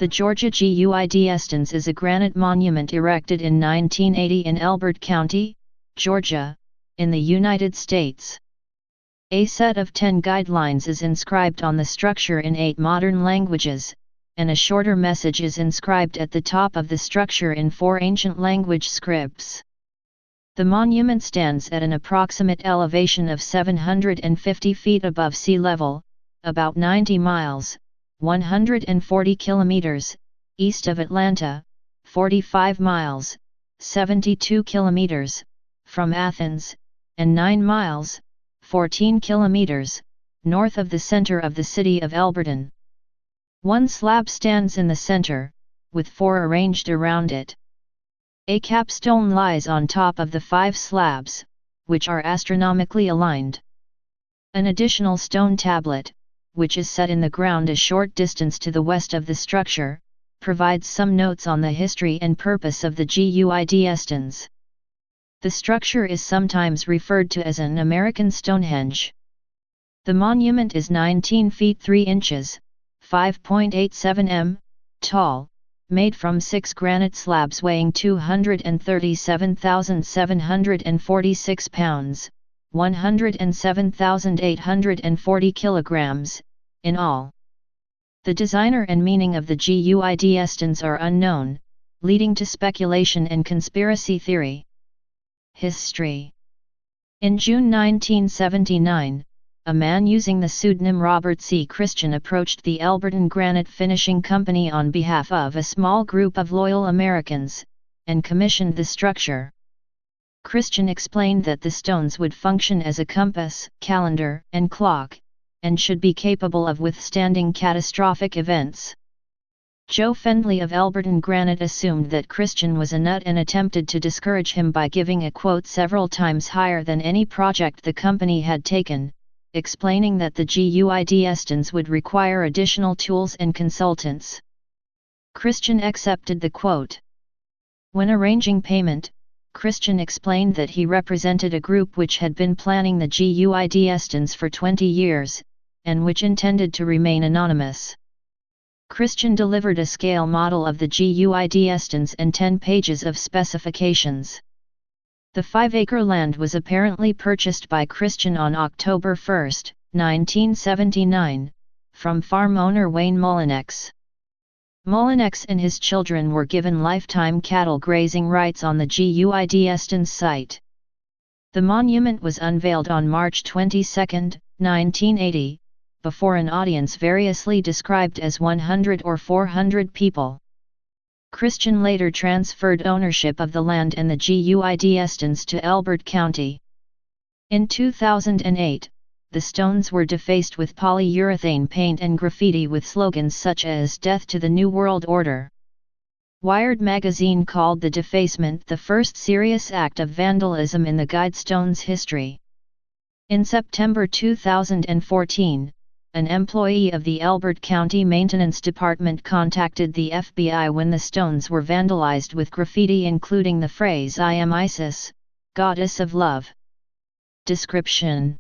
The Georgia Guidestones is a granite monument erected in 1980 in Elbert County, Georgia, in the United States. A set of 10 guidelines is inscribed on the structure in 8 modern languages, and a shorter message is inscribed at the top of the structure in 4 ancient language scripts. The monument stands at an approximate elevation of 750 feet above sea level, about 90 miles, 140 kilometers, east of Atlanta, 45 miles, 72 kilometers, from Athens, and 9 miles, 14 kilometers, north of the center of the city of Elberton. One slab stands in the center, with 4 arranged around it. A capstone lies on top of the 5 slabs, which are astronomically aligned. An additional stone tablet, which is set in the ground a short distance to the west of the structure, provides some notes on the history and purpose of the Guidestones. The structure is sometimes referred to as an American Stonehenge. The monument is 19 feet 3 inches, 5.87 m, tall, made from 6 granite slabs weighing 237,746 pounds, 107,840 kilograms, in all. The designer and meaning of the Guidestones are unknown, leading to speculation and conspiracy theory. History. In June 1979, a man using the pseudonym Robert C. Christian approached the Elberton Granite Finishing Company on behalf of a small group of loyal Americans, and commissioned the structure. Christian explained that the stones would function as a compass, calendar, and clock, and should be capable of withstanding catastrophic events. Joe Fendley of Elberton Granite assumed that Christian was a nut and attempted to discourage him by giving a quote several times higher than any project the company had taken, explaining that the Guidestones would require additional tools and consultants. Christian accepted the quote. When arranging payment, Christian explained that he represented a group which had been planning the Guidestones for 20 years, and which intended to remain anonymous. Christian delivered a scale model of the Guidestones and 10 pages of specifications. The 5-acre land was apparently purchased by Christian on October 1, 1979, from farm owner Wayne Mullinex. Mullinex and his children were given lifetime cattle grazing rights on the Guidestones site. The monument was unveiled on March 22, 1980, before an audience variously described as 100 or 400 people. Christian later transferred ownership of the land and the Guidestones to Elbert County. In 2008, the stones were defaced with polyurethane paint and graffiti with slogans such as "Death to the New World Order." Wired magazine called the defacement the first serious act of vandalism in the Guidestones' history. In September 2014, an employee of the Elbert County Maintenance Department contacted the FBI when the stones were vandalized with graffiti including the phrase "I am Isis, goddess of love." Description.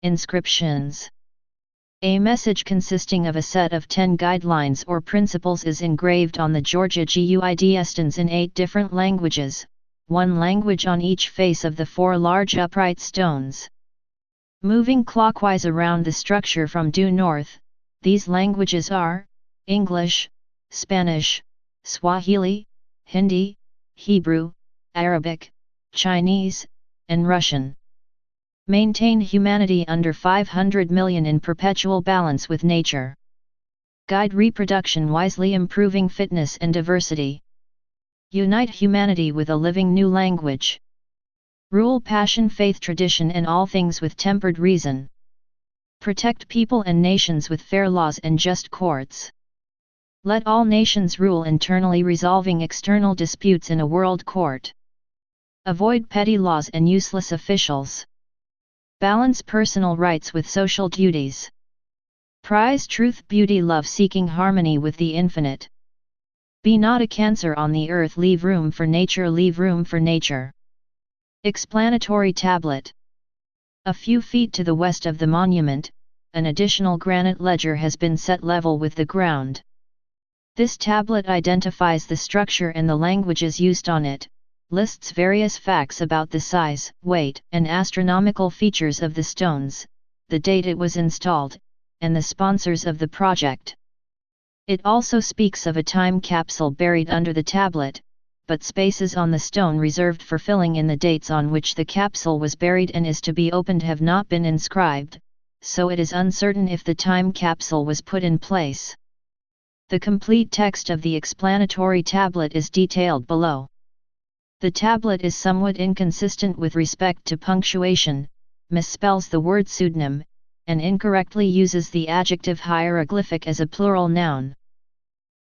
Inscriptions. A message consisting of a set of 10 guidelines or principles is engraved on the Georgia Guidestones in 8 different languages, 1 language on each face of the 4 large upright stones. Moving clockwise around the structure from due north, these languages are English, Spanish, Swahili, Hindi, Hebrew, Arabic, Chinese, and Russian. Maintain humanity under 500 million in perpetual balance with nature. Guide reproduction wisely, improving fitness and diversity. Unite humanity with a living new language. Rule passion, faith, tradition and all things with tempered reason. Protect people and nations with fair laws and just courts. Let all nations rule internally, resolving external disputes in a world court. Avoid petty laws and useless officials. Balance personal rights with social duties. Prize truth, beauty, love, seeking harmony with the infinite. Be not a cancer on the earth, leave room for nature, leave room for nature. Explanatory tablet. A few feet to the west of the monument, an additional granite ledger has been set level with the ground. This tablet identifies the structure and the languages used on it, lists various facts about the size, weight, and astronomical features of the stones, the date it was installed, and the sponsors of the project. It also speaks of a time capsule buried under the tablet, but spaces on the stone reserved for filling in the dates on which the capsule was buried and is to be opened have not been inscribed, so it is uncertain if the time capsule was put in place. The complete text of the explanatory tablet is detailed below. The tablet is somewhat inconsistent with respect to punctuation, misspells the word pseudonym, and incorrectly uses the adjective hieroglyphic as a plural noun.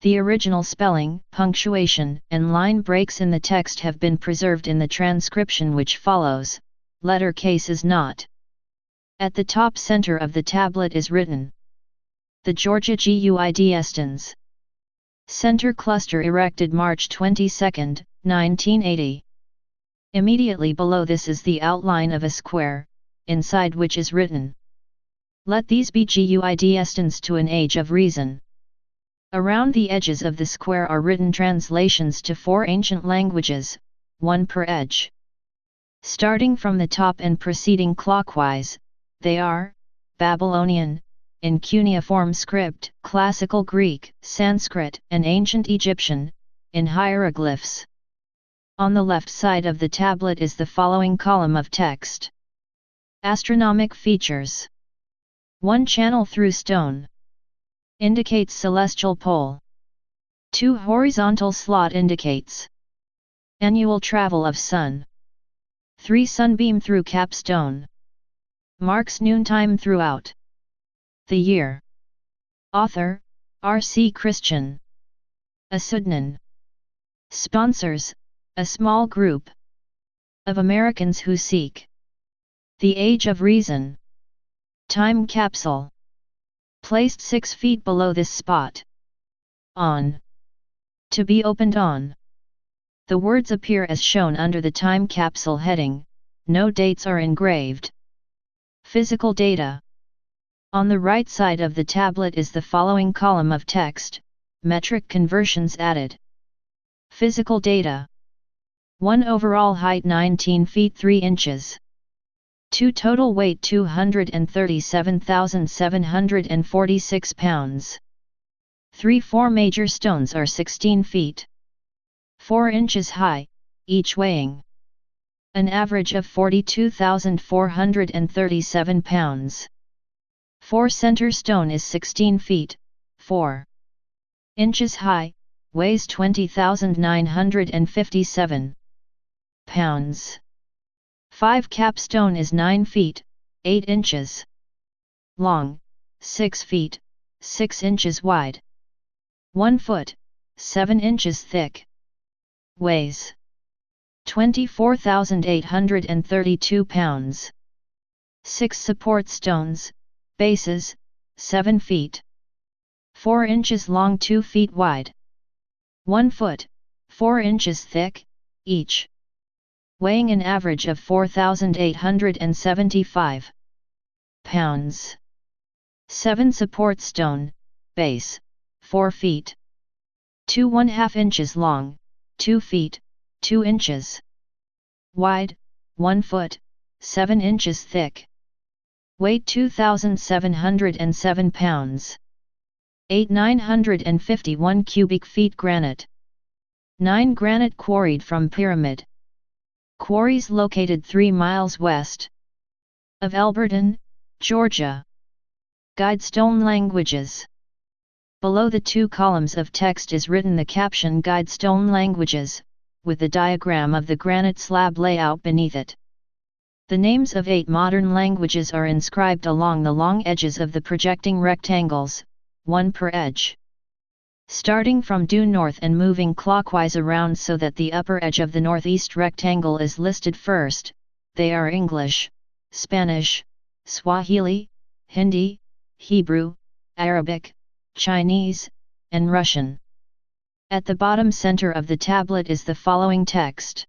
The original spelling, punctuation, and line breaks in the text have been preserved in the transcription which follows. Letter case is not. At the top center of the tablet is written: The Georgia Guidestones. Center cluster erected March 22, 1980. Immediately below this is the outline of a square, inside which is written: Let these be Guidestones to an age of reason. Around the edges of the square are written translations to 4 ancient languages, 1 per edge. Starting from the top and proceeding clockwise, they are Babylonian, in cuneiform script, Classical Greek, Sanskrit, and Ancient Egyptian, in hieroglyphs. On the left side of the tablet is the following column of text. Astronomic features. 1 channel through stone. Indicates celestial pole. 2 horizontal slot indicates annual travel of sun. 3 sunbeam through capstone. Marks noontime throughout the year. Author, R.C. Christian. A pseudonym. Sponsors, a small group of Americans who seek the age of reason. Time capsule. Placed 6 feet below this spot. On. To be opened on. The words appear as shown under the time capsule heading, no dates are engraved. Physical data. On the right side of the tablet is the following column of text, metric conversions added. Physical data. 1 overall height 19 feet 3 inches. 2 total weight 237,746 pounds. 4 major stones are 16 feet 4 inches high, each weighing an average of 42,437 pounds. 4 center stone is 16 feet 4 inches high, weighs 20,957 pounds. 5 capstone is 9 feet 8 inches long, 6 feet 6 inches wide. 1 foot 7 inches thick. Weighs 24,832 pounds. 6 support stones, bases, 7 feet 4 inches long 2 feet wide. 1 foot 4 inches thick, each. Weighing an average of 4,875 pounds. 7 support stone, base, 4 feet 2½ inches long, 2 feet 2 inches wide, 1 foot 7 inches thick. Weight 2,707 pounds. 8,951 cubic feet granite. 9 granite quarried from pyramid quarries located 3 miles west of Elbert, Georgia. Guidestone languages. Below the 2 columns of text is written the caption Guidestone languages, with the diagram of the granite slab layout beneath it. The names of 8 modern languages are inscribed along the long edges of the projecting rectangles, 1 per edge. Starting from due north and moving clockwise around so that the upper edge of the northeast rectangle is listed first, they are English, Spanish, Swahili, Hindi, Hebrew, Arabic, Chinese, and Russian. At the bottom center of the tablet is the following text.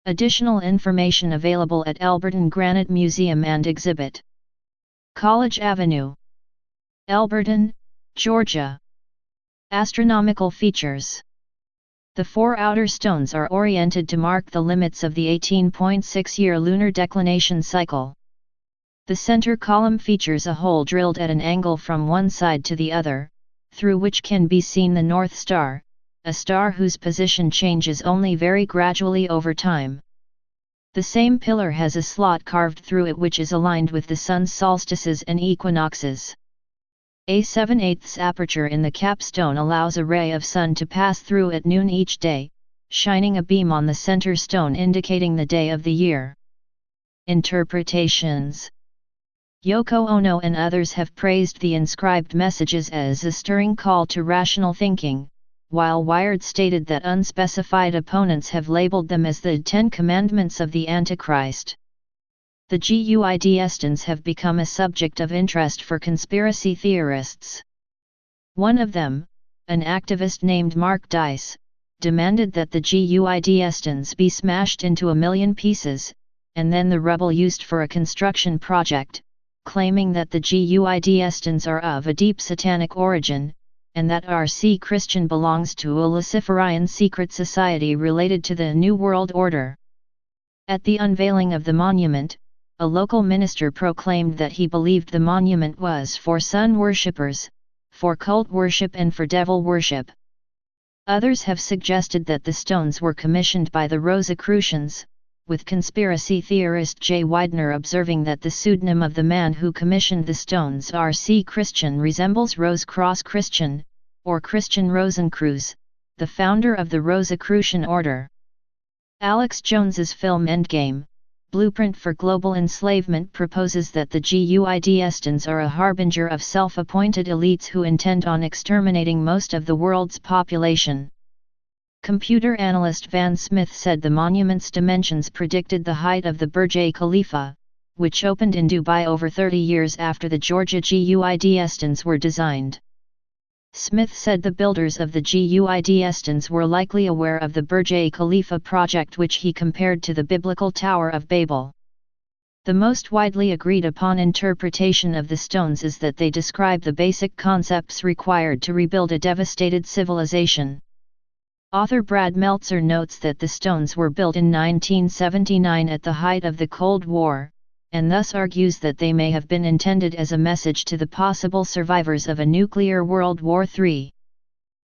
Additional information available at Elbert Granite Museum and Exhibit. College Avenue, Elbert, Georgia. Astronomical features. The 4 outer stones are oriented to mark the limits of the 18.6-year lunar declination cycle. The center column features a hole drilled at an angle from one side to the other, through which can be seen the North Star, a star whose position changes only very gradually over time. The same pillar has a slot carved through it which is aligned with the sun's solstices and equinoxes. A 7/8 aperture in the capstone allows a ray of sun to pass through at noon each day, shining a beam on the center stone indicating the day of the year. Interpretations. Yoko Ono and others have praised the inscribed messages as a stirring call to rational thinking, while Wired stated that unspecified opponents have labeled them as the 10 Commandments of the Antichrist. The Guidestones have become a subject of interest for conspiracy theorists. One of them, an activist named Mark Dice, demanded that the Guidestones be smashed into 1,000,000 pieces, and then the rubble used for a construction project, claiming that the Guidestones are of a deep satanic origin, and that RC Christian belongs to a Luciferian secret society related to the New World Order. At the unveiling of the monument, a local minister proclaimed that he believed the monument was for sun worshippers, for cult worship and for devil worship. Others have suggested that the stones were commissioned by the Rosicrucians, with conspiracy theorist Jay Widener observing that the pseudonym of the man who commissioned the stones R.C. Christian resembles Rose Cross Christian, or Christian Rosencreuz, the founder of the Rosicrucian order. Alex Jones's film Endgame, Blueprint for Global Enslavement proposes that the Guidestones are a harbinger of self-appointed elites who intend on exterminating most of the world's population. Computer analyst Van Smith said the monument's dimensions predicted the height of the Burj Khalifa, which opened in Dubai over 30 years after the Georgia Guidestones were designed. Smith said the builders of the Guidestones were likely aware of the Burj Khalifa project, which he compared to the biblical Tower of Babel. The most widely agreed upon interpretation of the stones is that they describe the basic concepts required to rebuild a devastated civilization. Author Brad Meltzer notes that the stones were built in 1979 at the height of the Cold War, and thus argues that they may have been intended as a message to the possible survivors of a nuclear World War III.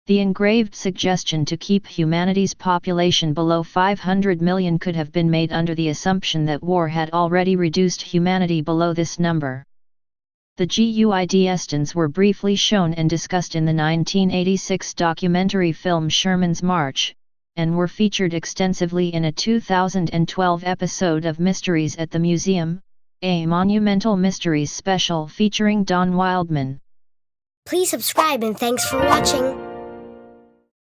The engraved suggestion to keep humanity's population below 500 million could have been made under the assumption that war had already reduced humanity below this number. The Guidestones were briefly shown and discussed in the 1986 documentary film Sherman's March, and were featured extensively in a 2012 episode of Mysteries at the Museum, a Monumental Mysteries special featuring Don Wildman. Please subscribe and thanks for watching.